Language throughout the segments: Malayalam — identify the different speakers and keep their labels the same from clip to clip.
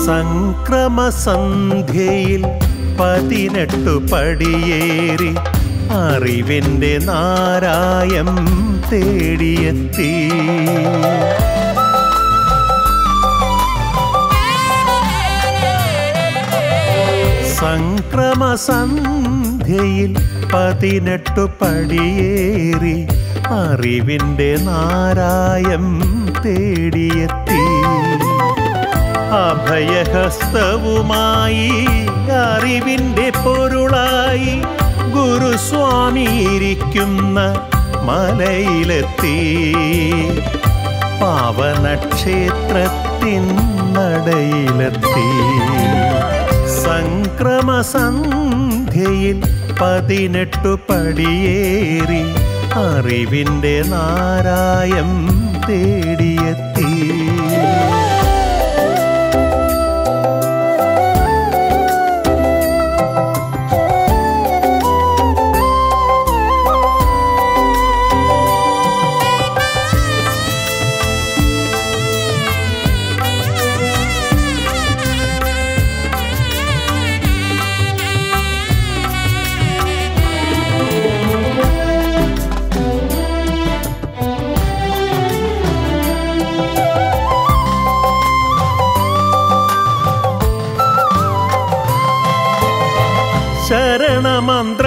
Speaker 1: സംക്രമസന്ധ്യയിൽ 18 പടിയേറി അറിവിൻ്റെ നാരായം തേടിയെത്തി. സംക്രമസന്ധ്യയിൽ 18 പടിയേറി അറിവിൻ്റെ നാരായം തേടിയെത്തി. അഭയഹസ്തവുമായി അറിവിൻ്റെ പൊരുളായി ഗുരുസ്വാമി ഇരിക്കുന്ന മലയിലെത്തി. പാവനക്ഷേത്രത്തിൻ നടയിലെത്തി. സംക്രമസന്ധ്യയിൽ 18 പടിയേറി അറിവിൻ്റെ നാരായം തേടിയെത്തി.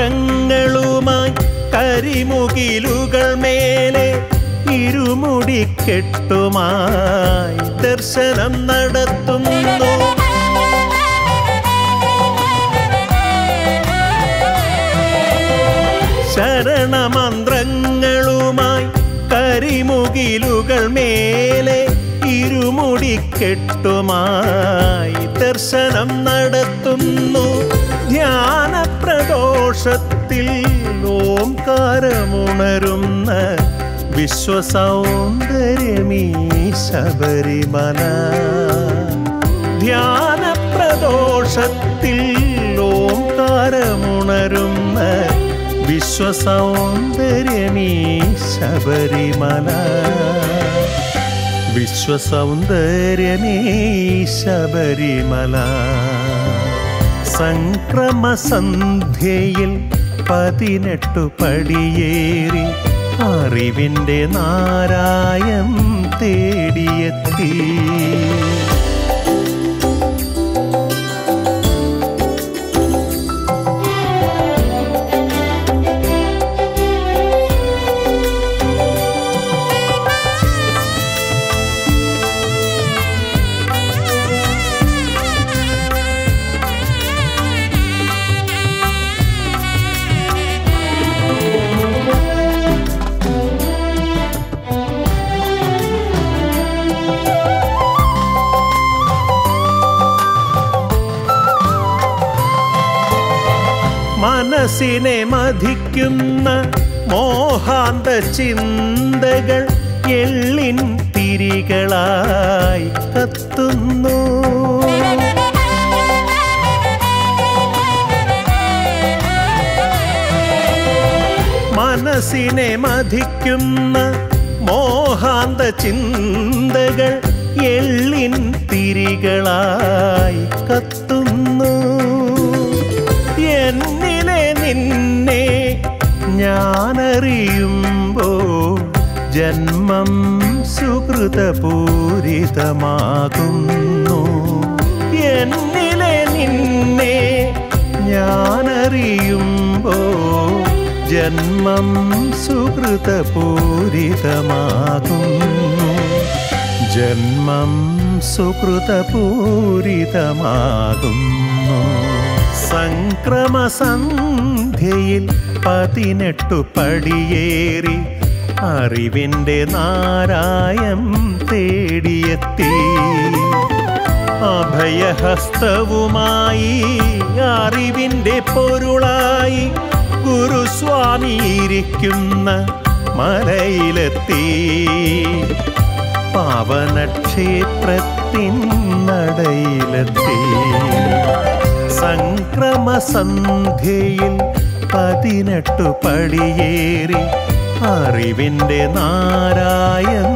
Speaker 1: ശരണമന്ത്രങ്ങളുമായി കരിമുകിലുകൾ മേലെ ഇരുമുടിക്കെട്ടുമായി ദർശനം നടത്തുന്നു. ശരണമന്ത്രങ്ങളുമായി കരിമുകിലുകൾ മേലെ ഇരുമുടിക്കെട്ടുമായി ദർശനം നടത്തുന്നു. ധ്യാനപ്രദോഷത്തിൽ ഓംകാരമുണരുന്ന വിശ്വസൗന്ദര്യമീ ശബരിമല. ധ്യാനപ്രദോഷത്തിൽ ഓംകാരമുണരുന്ന വിശ്വസൗന്ദര്യമീ ശബരിമല. വിശ്വസൗന്ദര്യമീ ശബരിമല. സംക്രമസന്ധ്യയിൽ 18 പടിയേറി അറിവിൻ്റെ നാരായം തേടിയെത്തി. മനസ്സിനെ മഥിക്കുന്ന മോഹാന്ത ചിന്തകൾ എള്ളിൻ തിരികളായി കത്തുന്നു. മനസ്സിനെ മഥിക്കുന്ന മോഹാന്ത ചിന്തകൾ എള്ളിൻ തിരികളായി കത്തുന്നു. എന്നിലെ നിന്നെ ഞാനറിയുമ്പോൾ ജന്മം സുകൃതപൂരിതമാകുന്നു. എന്നിലെ നിന്നെ ഞാനറിയുമ്പോൾ ജന്മം സുകൃതപൂരിതമാകുന്നു. ജന്മം സുകൃതപൂരിതമാകുന്നു. സംക്രമസന്ധ്യയിൽ 18 പടിയേറി അറിവിൻ്റെ നാരായം തേടിയെത്തി. അഭയഹസ്തവുമായി അറിവിൻ്റെ പൊരുളായി ഗുരുസ്വാമി ഇരിക്കുന്ന മലയിലെത്തി. പാവനക്ഷേത്രത്തിൻ നടയിലെത്തി. സംക്രമസന്ധ്യയിൽ 18 പടിയേറി അറിവിൻ്റെ നാരായം